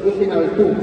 yo te al tout.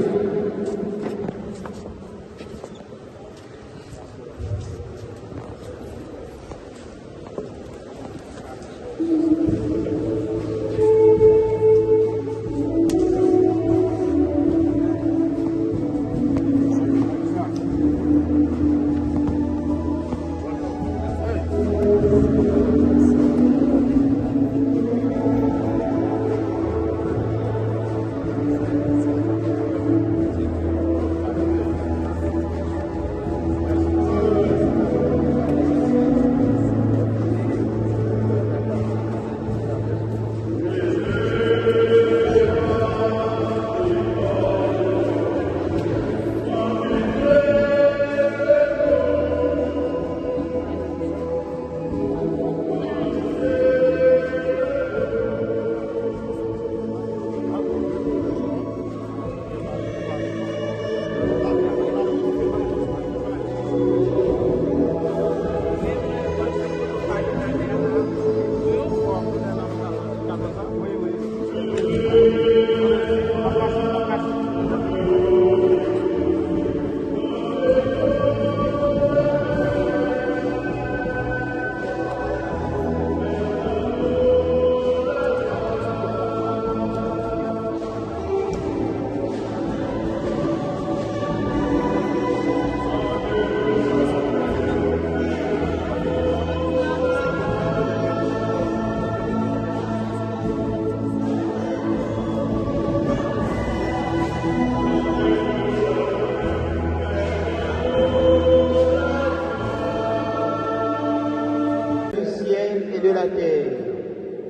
De la terre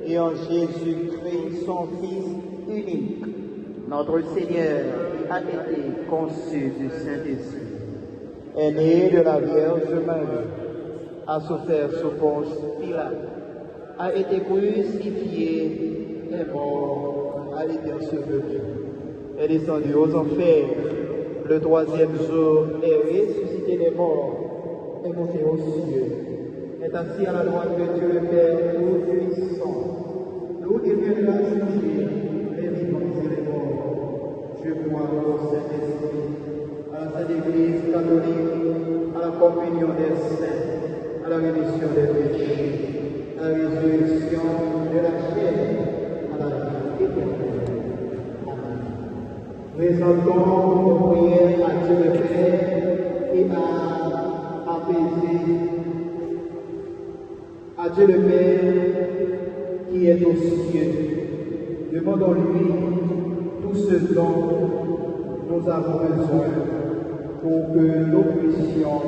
et en Jésus-Christ, son Fils unique, notre Seigneur a été conçu du Saint-Esprit, est né de la Vierge Marie, a souffert sous Ponce Pilate, a été crucifié, est mort, a été enseveli, est descendu aux enfers, le troisième jour est ressuscité des morts, est monté aux cieux, est assis à la droite de Dieu le Père Tout-Puissant, d'où il viendra juger les vivants et les morts. Je crois au Saint-Esprit, à la Sainte Église catholique, à la communion des saints, à la rémission des péchés, à la résurrection de la chair, à la vie éternelle. Amen. Présentons nos prières à Dieu le Père et à apaiser à Dieu le Père qui est aux cieux. Demandons-lui tout ce dont nous avons besoin pour que nous puissions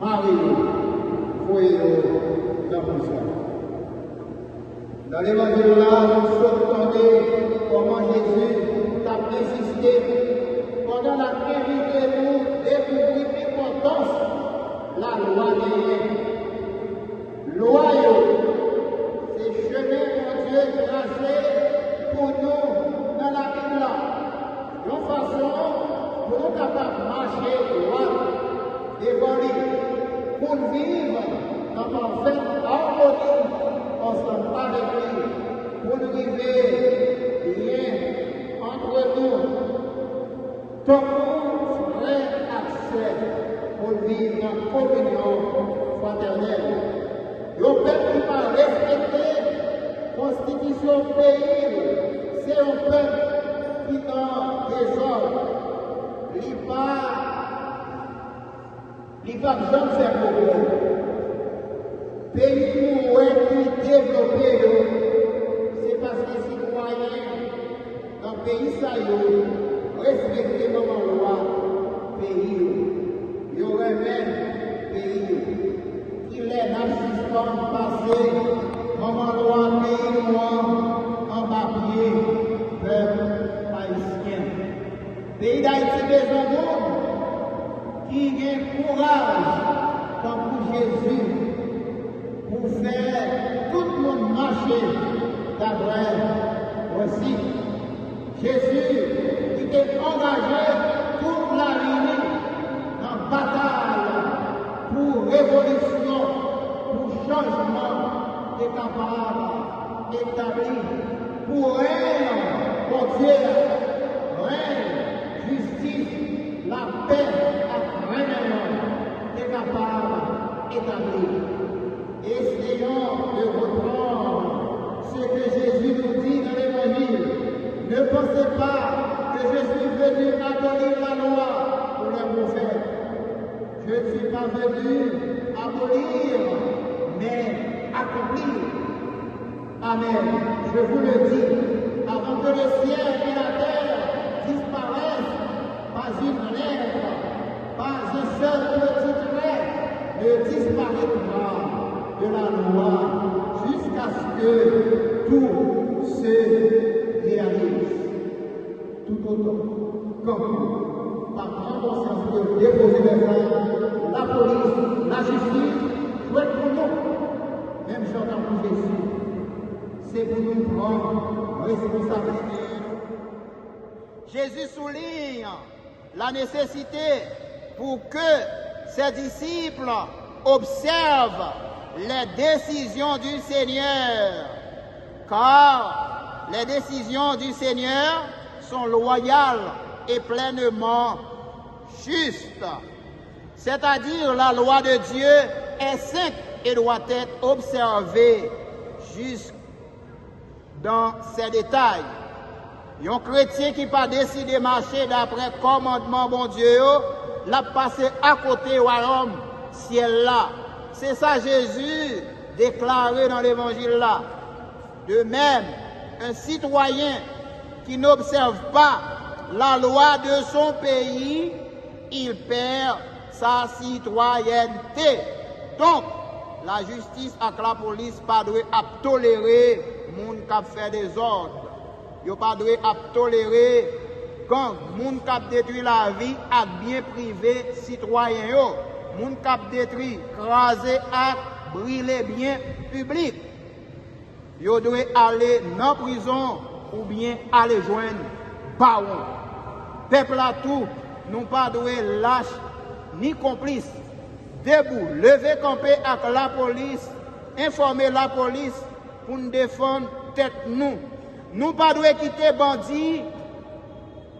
Marie, voyez-le dans le prison. Dans l'évangile là, nous sommes comment Jésus a insisté pendant la période pour découvrir l'importance de la loi de Dieu. Loi, c'est chemin mon Dieu tracé pour nous dans la Bible là. De façon pour nous capables de marcher droit devant lui, pour vivre dans parfaite harmonie ensemble avec lui, pour nous vivre bien entre nous. Tout vrai accès pour vivre en communion fraternelle. Le peuple qui va respecter la constitution du pays, c'est un peuple qui est dans des ordres. Il ne va jamais faire progrès. Pays où est développé, c'est parce que les citoyens dans le pays respectent la loi pays. Il y aurait même pays qui est l'assistant passé, maman loi pays en papier, peuple haïtien. Pays d'Haïti besoin de monde qui a le courage comme pour Jésus pour faire tout le monde marcher d'après aussi. Jésus qui est engagé toute la vie dans la bataille pour révolution, pour changement, est capable d'établir pour règne, pour Dieu, règne, justice, la paix, la règne, est capable d'établir. Essayons de reprendre ce que Jésus nous dit dans l'Évangile. Ne pensez pas que je suis venu abolir la loi pour les prophètes. Je ne suis pas venu abolir, mais accomplir. Amen. Je vous le dis, avant que le ciel et la terre disparaissent, pas une lettre, pas un seul petit trait ne disparaîtra de la loi jusqu'à ce que tout se réalise. Tout autant comme par grand conscience de déposer les femmes, la police, la justice, doit être pour nous. Même j'entends pour Jésus. C'est pour nous prendre responsabilité. Jésus souligne la nécessité pour que ses disciples observent les décisions du Seigneur, car les décisions du Seigneur sont loyales et pleinement justes. C'est-à-dire la loi de Dieu est sainte et doit être observée jusque dans ses détails. Un chrétien qui pas décidé de marcher d'après le commandement bon Dieu, l'a passé à côté au royaume ciel là. C'est ça Jésus déclaré dans l'évangile là. De même, un citoyen qui n'observe pas la loi de son pays, il perd sa citoyenneté. Donc, la justice avec la police pas doit tolérer moun qui fait des ordres. Il pas doit tolérer quand moun qui détruit la vie à bien privé citoyen yo. Moun kap détruit, crasé et brûler bien public. Yo doit aller dans prison ou bien aller joindre baron. Peuple à tout, nous pas doit lâche ni complice. Debout, lever camper avec la police, informer la police pour nous défendre tête nous. Nous pas doit quitter bandit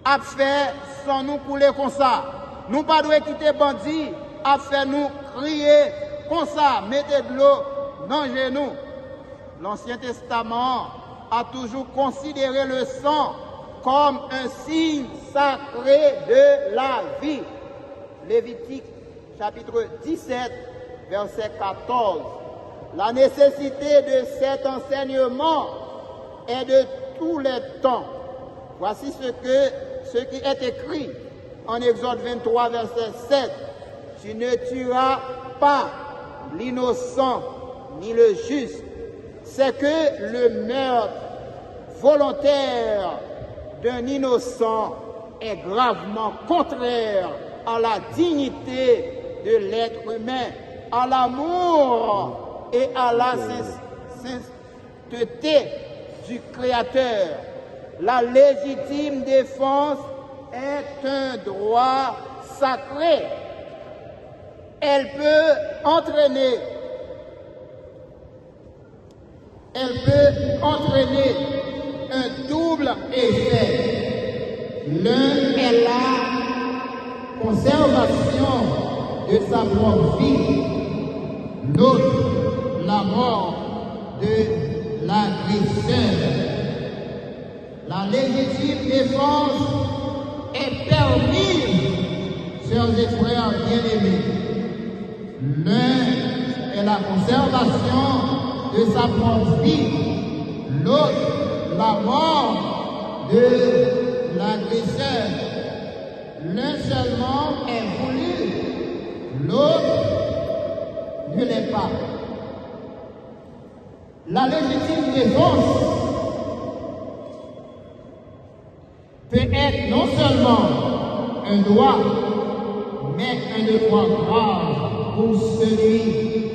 à faire sans nous couler comme ça. Nous pas doit quitter bandit à faire nous crier comme ça, mettez de l'eau dans les genoux. L'Ancien Testament a toujours considéré le sang comme un signe sacré de la vie. Lévitique chapitre 17, verset 14. La nécessité de cet enseignement est de tous les temps. Voici ce qui est écrit en Exode 23, verset 7. tu ne tueras pas l'innocent ni le juste. C'est que le meurtre volontaire d'un innocent est gravement contraire à la dignité de l'être humain, à l'amour et à la sainteté du Créateur. La légitime défense est un droit sacré. Elle peut entraîner un double effet. L'un est la conservation de sa propre vie, l'autre la mort de l'agresseur. La légitime défense est permise, chers et frères bien-aimés. L'un est la conservation de sa propre vie, l'autre la mort de l'agresseur. L'un seulement est voulu, l'autre ne l'est pas. La légitime défense peut être non seulement un droit, mais un devoir grave pour celui